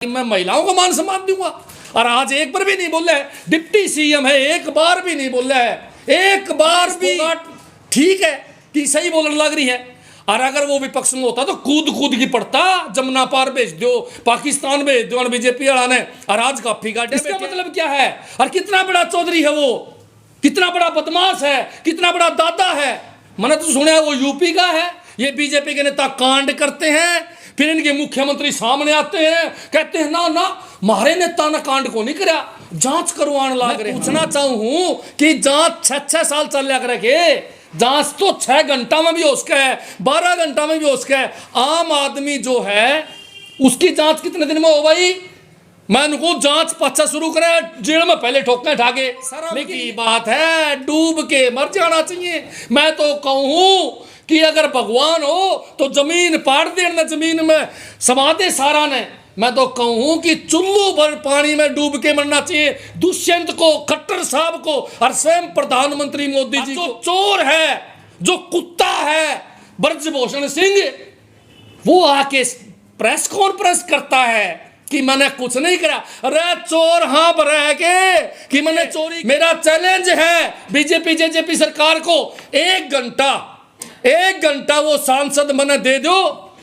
मैं महिलाओं को मान सम्मान दूंगा। और आज एक बार भी नहीं बोला है, डिप्टी सीएम है, एक बार भी नहीं बोला है, एक बार भी। ठीक है कि सही बोलने लग रही है। और अगर वो विपक्ष में होता तो कूद कूद की पड़ता, जमुना पार भेज दो, पाकिस्तान भेज दो बीजेपी वाला ने। और आज का फिगाटे इसका मतलब क्या है? और कितना बड़ा चौधरी है वो, कितना बड़ा बदमाश है, कितना बड़ा दादा है। मैंने तो सुना है वो यूपी का है। ये बीजेपी के नेता कांड करते हैं, फिर इनके मुख्यमंत्री सामने आते हैं, कहते हैं ना ना हमारे नेता ने कांड को नहीं करा, जांच करवाने लग रहे। पूछना चाहूं कि जांच 6-6 साल चल लिया करे, जांच तो 6 घंटा में भी हो सके है, 12 घंटा में भी हो सके है। आम आदमी जो है उसकी जांच कितने दिन में हो भाई? मैं उनको जांच पच्चा शुरू करे, जेल में पहले ठोकने ठाके शर्म की बात है, डूब के मर जाना चाहिए। मैं तो कहूं कि अगर भगवान हो तो जमीन पाड़ देना, जमीन में समा दे सारा ने। मैं तो कहूं कि चुल्लू भर पानी में डूब के मरना चाहिए दुष्यंत को, खट्टर साहब को और स्वयं प्रधानमंत्री मोदी जी को। जो चोर है, जो कुत्ता है ब्रजभूषण सिंह, वो आके प्रेस कॉन्फ्रेंस करता है कि मैंने कुछ नहीं करा। अरे चोर हाँ रह के कि मैंने चोरी। मेरा चैलेंज है बीजेपी जेजेपी सरकार को, 1 घंटा वो सांसद मैंने दे दो,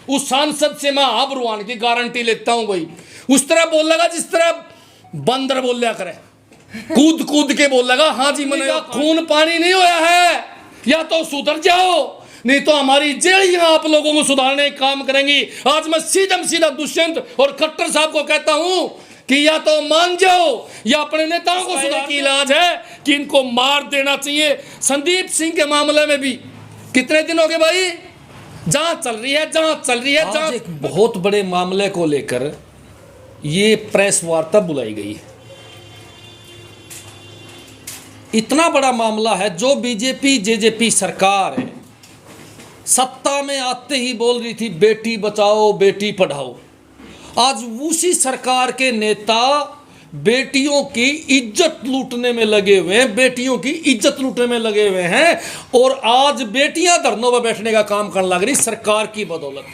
उस सांसद से मैं आबरूआन की गारंटी लेता हूं भाई। उस तरह बोल लगा जिस तरह बंदर बोल लिया करे, कूद कूद के बोल लगा हाँ जी मैंने खून पानी नहीं होया है, या तो सुधर जाओ नहीं तो हमारी जेलियां आप लोगों को सुधारने का काम करेंगी। आज मैं सीधा दुष्यंत और खट्टर साहब को कहता हूं कि या तो मान जाओ या अपने नेताओं को सुधारने की इलाज है कि इनको मार देना चाहिए। संदीप सिंह के मामले में भी कितने दिन हो गए भाई, जांच चल रही है, जांच चल रही है। जांच एक बहुत बड़े मामले को लेकर ये प्रेस वार्ता बुलाई गई है। इतना बड़ा मामला है, जो बीजेपी जेजेपी सरकार है सत्ता में आते ही बोल रही थी बेटी बचाओ बेटी पढ़ाओ। आज उसी सरकार के नेता बेटियों की इज्जत लूटने में लगे हुए हैं, बेटियों की इज्जत लूटने में लगे हुए हैं। और आज बेटियां धरनों पर बैठने का काम करने लग रही सरकार की बदौलत।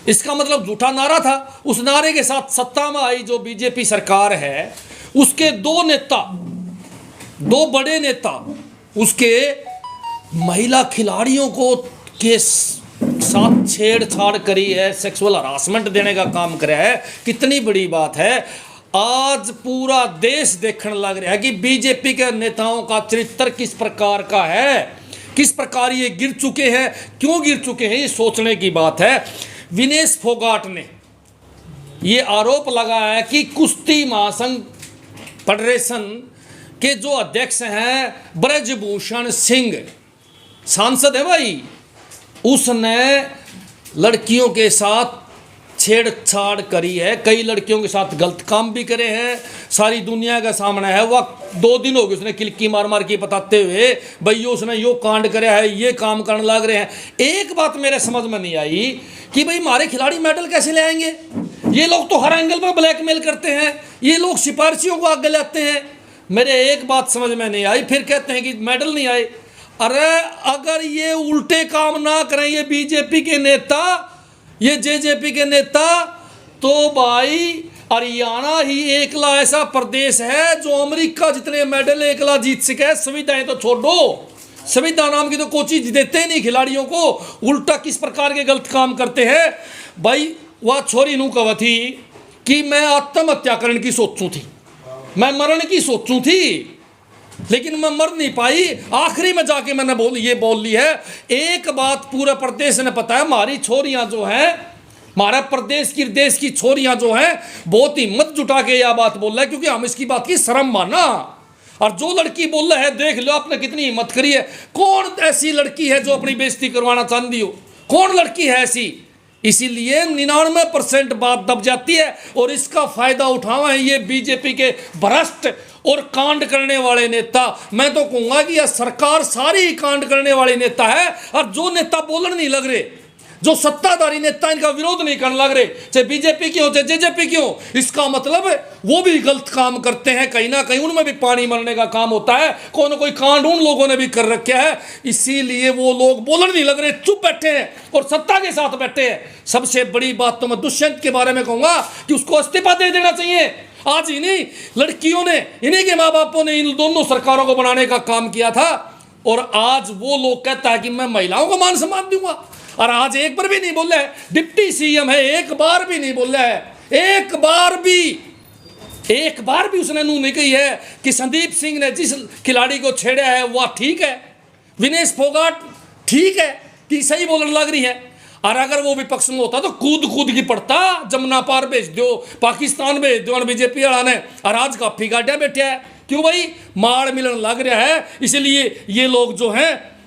इसका मतलब झूठा नारा था। उस नारे के साथ सत्ता में आई जो बीजेपी सरकार है, उसके 2 नेता, 2 बड़े नेता उसके महिला खिलाड़ियों को के साथ छेड़छाड़ करी है, सेक्सुअल हरासमेंट देने का काम करा है। कितनी बड़ी बात है। आज पूरा देश देखने लग रहा है कि बीजेपी के नेताओं का चरित्र किस प्रकार का है, किस प्रकार ये गिर चुके हैं, क्यों गिर चुके हैं, ये सोचने की बात है। विनेश फोगाट ने ये आरोप लगाया कि कुश्ती महासंघ फेडरेशन के जो अध्यक्ष हैं ब्रजभूषण सिंह, सांसद है भाई, उसने लड़कियों के साथ छेड़छाड़ करी है, कई लड़कियों के साथ गलत काम भी करे हैं, सारी दुनिया के सामने है। वह 2 दिन हो गए उसने किलकी मार मार के बताते हुए भाई उसने यो कांड करे है, ये काम करने लग रहे हैं। एक बात मेरे समझ में नहीं आई कि भाई हमारे खिलाड़ी मेडल कैसे ले आएंगे? ये लोग तो हर एंगल पर ब्लैकमेल करते हैं, ये लोग सिफारिशियों को आगे लाते हैं। मेरे एक बात समझ में नहीं आई, फिर कहते हैं कि मेडल नहीं आए। अरे अगर ये उल्टे काम ना करें ये बीजेपी के नेता, ये जेजेपी के नेता, तो भाई हरियाणा ही एकला ऐसा प्रदेश है जो अमेरिका जितने मेडल एकला जीत सके। सुविधाएं तो छोड़ो, सुविधा नाम की तो कोई चीज देते नहीं खिलाड़ियों को, उल्टा किस प्रकार के गलत काम करते हैं भाई। वह छोरी नू कहा थी कि मैं आत्महत्या करने की सोचूं थी, मैं मरण की सोचूं थी, लेकिन मैं मर नहीं पाई। आखिरी में जाके मैंने ये बोल ली है। एक बात पूरा प्रदेश ने पता है, हमारी छोरियां जो हैं, हमारा प्रदेश की देश की छोरियां जो हैं बहुत हिम्मत जुटा के यह बात बोल रहा है, क्योंकि हम इसकी बात की शर्म माना। और जो लड़की बोल रहा है देख लो आपने कितनी हिम्मत करी है। कौन ऐसी लड़की है जो अपनी बेइज्जती करवाना चाहती हो? कौन लड़की है ऐसी? इसीलिए 99% बात दब जाती है और इसका फायदा उठावा है ये बीजेपी के भ्रष्ट और कांड करने वाले नेता। मैं तो कहूंगा कि यह सरकार सारी कांड करने वाले नेता है। और जो नेता बोलने नहीं लग रहे, जो सत्ताधारी नेता इनका विरोध नहीं करने लग रहे, चाहे बीजेपी की हो चाहे जेजेपी की हो, इसका मतलब वो भी गलत काम करते हैं, कहीं ना कहीं उनमें भी पानी मरने का काम होता है, कोई ना कोई कांड उन लोगों ने भी कर रखा है। इसीलिए वो लोग बोलने नहीं लग रहे, चुप बैठे हैं और सत्ता के साथ बैठे हैं। सबसे बड़ी बात तो मैं दुष्यंत के बारे में कहूंगा कि उसको इस्तीफा दे देना चाहिए। आज इन्हीं लड़कियों ने, इन्हीं के माँ बापों ने इन दोनों सरकारों को बनाने का काम किया था, और आज वो लोग कहता है कि मैं महिलाओं को मान सम्मान दूंगा, और आज एक बार भी नहीं बोला है। डिप्टी सीएम है, एक बार भी नहीं बोला है, एक बार भी उसने नू नहीं कही है कि संदीप सिंह ने जिस खिलाड़ी को छेड़ा है वह ठीक है, विनेश फोगाट ठीक है कि सही बोलने लग रही है। और अगर वो विपक्ष में होता तो कूद की पड़ता, जमुना पार भेज दो, पाकिस्तान भेज दो बीजेपी वाला ने, और आज काफी गाड्या बैठा है। क्यों भाई, मार मिलन लग रहा है, इसलिए ये लोग जो हैं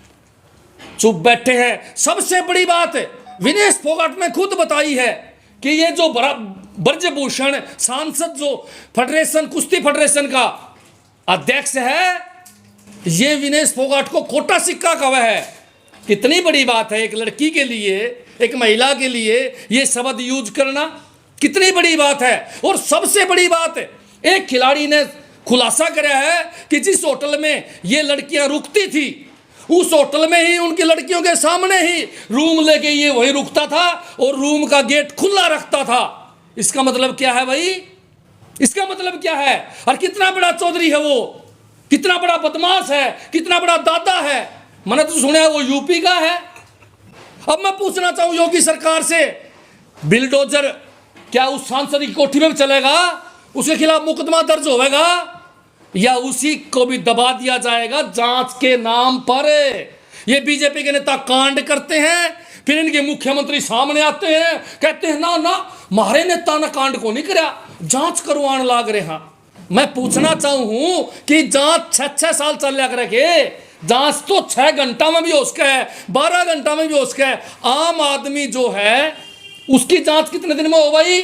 चुप बैठे हैं। सबसे बड़ी बात विनेश फोगाट ने खुद बताई है कि ये जो ब्रजभूषण सांसद जो फेडरेशन, कुश्ती फेडरेशन का अध्यक्ष है, ये विनेश फोगाट को खोटा सिक्का कहा है। कितनी बड़ी बात है एक लड़की के लिए, एक महिला के लिए ये शब्द यूज करना, कितनी बड़ी बात है। और सबसे बड़ी बात एक खिलाड़ी ने खुलासा किया है कि जिस होटल में ये लड़कियां रुकती थी, उस होटल में ही उनकी लड़कियों के सामने ही रूम लेके ये वहीं रुकता था और रूम का गेट खुला रखता था। इसका मतलब क्या है भाई, इसका मतलब क्या है? और कितना बड़ा चौधरी है वो, कितना बड़ा बदमाश है, कितना बड़ा दादा है। मैंने तो सुना है वो यूपी का है। अब मैं पूछना चाहूं योगी सरकार से, बिलडोजर क्या उस सांसद की कोठी में चलेगा? उसके खिलाफ मुकदमा दर्ज होगा या उसी को भी दबा दिया जाएगा जांच के नाम पर? ये बीजेपी के नेता कांड करते हैं, फिर इनके मुख्यमंत्री सामने आते हैं, कहते हैं ना ना हमारे नेता ने कांड को नहीं करा, जांच करवाने लाग रहे हैं। मैं पूछना चाहूं कि जांच 6-6 साल चल रखे, जांच तो 6 घंटा में भी हो सके है, 12 घंटा में भी हो सके है। आम आदमी जो है उसकी जांच कितने दिन में हो भाई?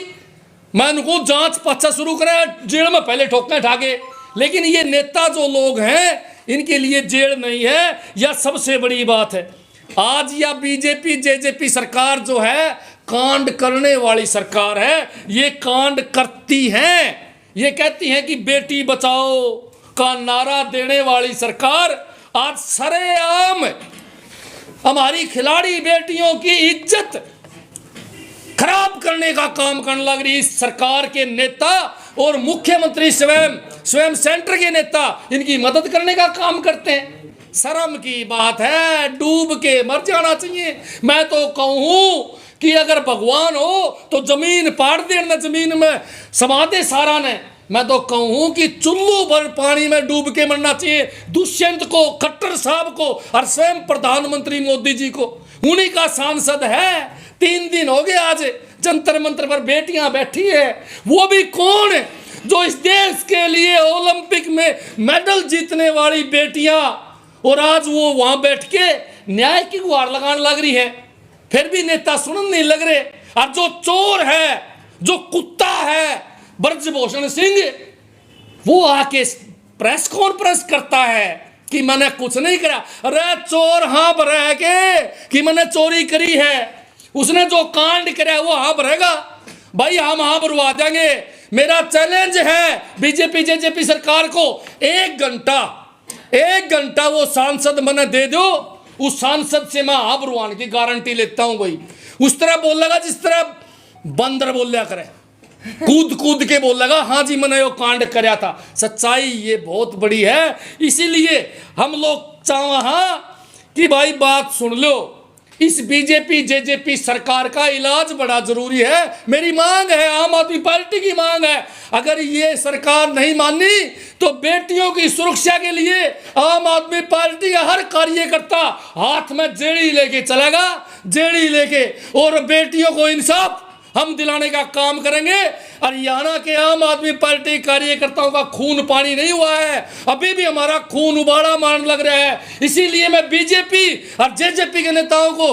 मैं उनको जांच पच्चा शुरू करे, जेल में पहले ठोकने ठाके। लेकिन ये नेता जो लोग हैं इनके लिए जेल नहीं है। या सबसे बड़ी बात है, आज या बीजेपी जेजेपी सरकार जो है कांड करने वाली सरकार है, ये कांड करती हैं। ये कहती हैं कि बेटी बचाओ का नारा देने वाली सरकार आज सरेआम हमारी खिलाड़ी बेटियों की इज्जत खराब करने का काम करने लग रही। इस सरकार के नेता और मुख्यमंत्री स्वयं सेंटर के नेता इनकी मदद करने का काम करते हैं। शर्म की बात है, डूब के मर जाना चाहिए। मैं तो कहूं कि अगर भगवान हो तो जमीन पाड़ देना, जमीन में समा दे सारा ने। मैं तो कहूं कि चुल्लू भर पानी में डूब के मरना चाहिए दुष्यंत को, खट्टर साहब को और स्वयं प्रधानमंत्री मोदी जी को। उन्हीं का सांसद है। 3 दिन हो गए आज जंतर मंतर पर बेटियां बैठी है। वो भी कौन? जो इस देश के लिए ओलंपिक में मेडल जीतने वाली बेटियां, और आज वो वहां बैठ के न्याय की गुहार लगाने लग रही है। फिर भी नेता सुनने नहीं लग रहे। और जो चोर है, जो कुत्ता है ब्रजभूषण सिंह, वो आके प्रेस कॉन्फ्रेंस करता है कि मैंने कुछ नहीं करा। अरे चोर हाँ भरे के कि मैंने चोरी करी है, उसने जो कांड करा वो हाँ भरेगा भाई, हम हाँ भरवा देंगे। मेरा चैलेंज है बीजेपी जेजेपी सरकार को, 1 घंटा वो सांसद मैंने दे दो, उस सांसद से मैं हाँ भरवाने की गारंटी लेता हूं भाई। उस तरह बोलेगा जिस तरह बंदर बोलिया करे, कूद के बोलेगा हाँ जी मैंने वो कांड कराया था। सच्चाई ये बहुत बड़ी है। इसीलिए हम लोग चाहा कि भाई बात सुन लो, इस बीजेपी जेजेपी सरकार का इलाज बड़ा जरूरी है। मेरी मांग है, आम आदमी पार्टी की मांग है, अगर ये सरकार नहीं मानी तो बेटियों की सुरक्षा के लिए आम आदमी पार्टी का हर कार्यकर्ता हाथ में जेड़ी लेके चलेगा, जेड़ी लेके, और बेटियों को इंसाफ हम दिलाने का काम करेंगे। हरियाणा के आम आदमी पार्टी कार्यकर्ताओं का खून पानी नहीं हुआ है, अभी भी हमारा खून उबाला मारने लग रहा है। इसीलिए मैं बीजेपी और जेजेपी के नेताओं को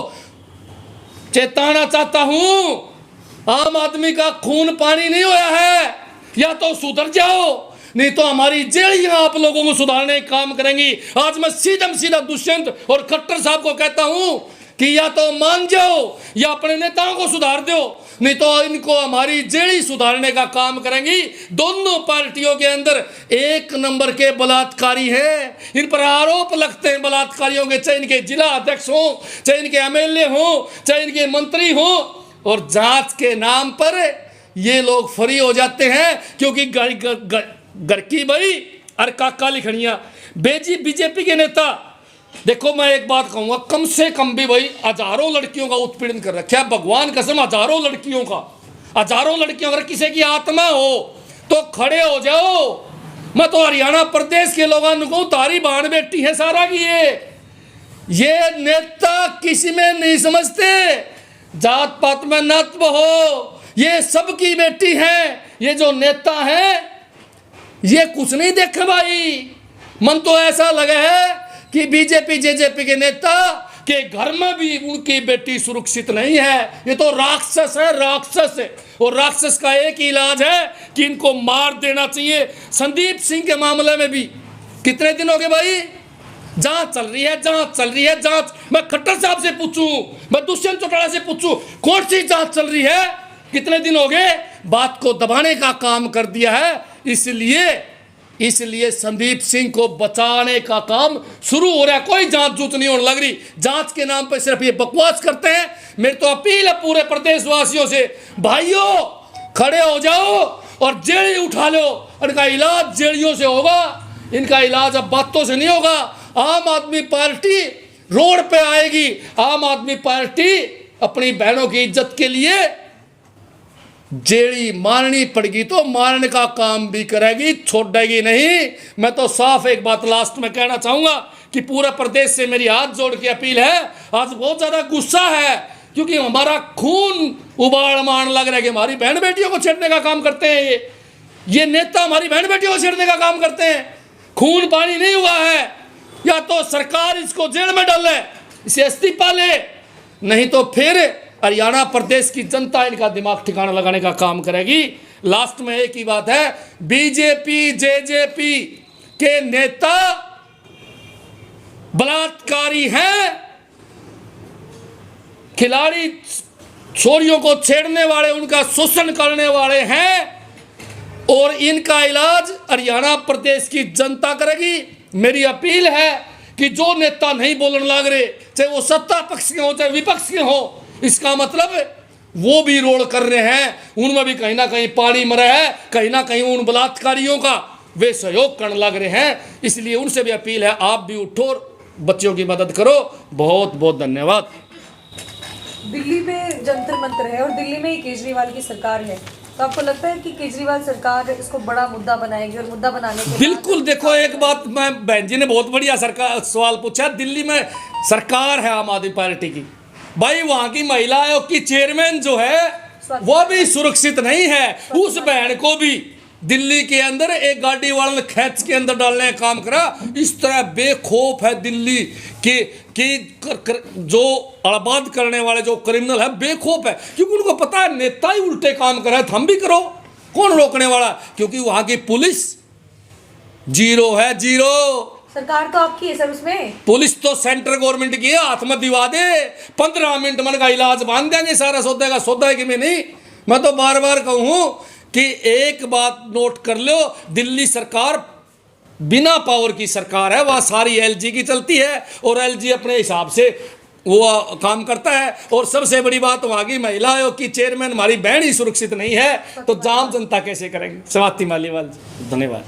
चेताना चाहता हूं, आम आदमी का खून पानी नहीं हुआ है, या तो सुधर जाओ, नहीं तो हमारी जेलियां आप लोगों को सुधारने का काम करेंगी। आज मैं सीधा दुष्यंत और खट्टर साहब को कहता हूं कि या तो मान जाओ या अपने नेताओं को सुधार दो, नहीं तो इनको हमारी जेड़ी सुधारने का काम करेंगी। दोनों पार्टियों के अंदर एक नंबर के बलात्कारी हैं, इन पर आरोप लगते हैं बलात्कारियों के, चाहे इनके जिला अध्यक्ष हो, चाहे इनके एमएलए हो, चाहे इनके मंत्री हो, और जांच के नाम पर ये लोग फ्री हो जाते हैं क्योंकि घर की बड़ी और काका लिखड़ियां। बीजेपी के नेता, देखो मैं एक बात कहूंगा, कम से कम भी भाई हजारों लड़कियों का उत्पीड़न कर रखा है, भगवान कसम हजारों लड़कियों का, हजारों लड़कियों। अगर किसी की आत्मा हो तो खड़े हो जाओ। मैं तो हरियाणा प्रदेश के लोगों को तारी बाण बेटी है सारा की ये नेता किसी में नहीं समझते, जात पात में नत्व हो, ये सबकी बेटी है। ये जो नेता है ये कुछ नहीं देखे भाई, मन तो ऐसा लगा है कि बीजेपी जेजेपी के नेता के घर में भी उनकी बेटी सुरक्षित नहीं है। ये तो राक्षस है, राक्षस है। और राक्षस का एक ही इलाज है कि इनको मार देना चाहिए। संदीप सिंह के मामले में भी कितने दिन हो गए भाई, जांच चल रही है, जांच चल रही है, जांच। मैं खट्टर साहब से पूछूं, मैं दुष्यंत चौटाला से पूछूं, कौन सी जांच चल रही है? कितने दिन हो गए? बात को दबाने का काम कर दिया है। इसलिए संदीप सिंह को बचाने का काम शुरू हो रहा है। कोई जांच जूत नहीं होने लग रही, जांच के नाम पर सिर्फ ये बकवास करते हैं। मेरी तो अपील है पूरे प्रदेशवासियों से, भाइयों खड़े हो जाओ और जेड़ी उठा लो। इनका इलाज जेड़ियों से होगा, इनका इलाज अब बातों से नहीं होगा। आम आदमी पार्टी रोड पे आएगी, आम आदमी पार्टी अपनी बहनों की इज्जत के लिए जेड़ी मारनी पड़ेगी तो मारने का काम भी करेगी, छोड़ेगी नहीं। मैं तो साफ एक बात लास्ट में कहना चाहूंगा कि पूरा प्रदेश से मेरी हाथ जोड़ के अपील है। आज बहुत ज्यादा गुस्सा है क्योंकि हमारा खून उबाल मारने लग रहा है कि हमारी बहन बेटियों को छेड़ने का काम करते हैं। ये नेता हमारी बहन बेटियों को छेड़ने का काम करते हैं। खून पानी नहीं हुआ है, या तो सरकार इसको जेल में डाले, इसे इस्तीफा ले, नहीं तो फिर हरियाणा प्रदेश की जनता इनका दिमाग ठिकाना लगाने का काम करेगी। लास्ट में एक ही बात है, बीजेपी जेजेपी के नेता बलात्कारी हैं, खिलाड़ी छोरियों को छेड़ने वाले, उनका शोषण करने वाले हैं, और इनका इलाज हरियाणा प्रदेश की जनता करेगी। मेरी अपील है कि जो नेता नहीं बोलने लग रहे, चाहे वो सत्ता पक्ष के हो चाहे विपक्ष के हो, इसका मतलब वो भी रोल कर रहे हैं, उनमें भी कहीं ना कहीं पानी मरा है, कहीं ना कहीं उन बलात्कारियों का वे सहयोग करने लग रहे हैं। इसलिए उनसे भी अपील है, आप भी उठो और बच्चियों की मदद करो। बहुत बहुत धन्यवाद। दिल्ली में जंतर मंतर है और दिल्ली में ही केजरीवाल की सरकार है, तो आपको लगता है कि केजरीवाल सरकार इसको बड़ा मुद्दा बनाएगी? और मुद्दा बनाने के बिल्कुल, देखो एक बात, मैं बहन जी ने बहुत बढ़िया सरकार सवाल पूछा। दिल्ली में सरकार है आम आदमी पार्टी की, भाई वहां की महिला आयोग की चेयरमैन जो है वो भी सुरक्षित नहीं है। उस बहन को भी दिल्ली के अंदर एक गाड़ी वाले ने खींच के अंदर डालने का काम करा। इस तरह बेखौफ है दिल्ली कि जो आबाद करने वाले जो क्रिमिनल है बेखौफ है, क्योंकि उनको पता है नेता ही उल्टे काम कर रहा है, हम भी करो, कौन रोकने वाला? क्योंकि वहां की पुलिस जीरो है, जीरो। सरकार तो आपकी है सर, उसमें पुलिस तो सेंट्रल गवर्नमेंट की है, हाथ में दिवा दे, 15 मिनट मन का इलाज बांध देंगे, सारा सौदा का सौदा है कि मैं नहीं। मैं तो बार बार कहूं कि एक बात नोट कर लो, दिल्ली सरकार बिना पावर की सरकार है, वह सारी एलजी की चलती है और एलजी अपने हिसाब से वो काम करता है। और सबसे बड़ी बात, वहां की महिला आयोग की चेयरमैन हमारी बहन ही सुरक्षित नहीं है, तो जाम जनता कैसे करेंगे? स्वाति मालीवाल, धन्यवाद।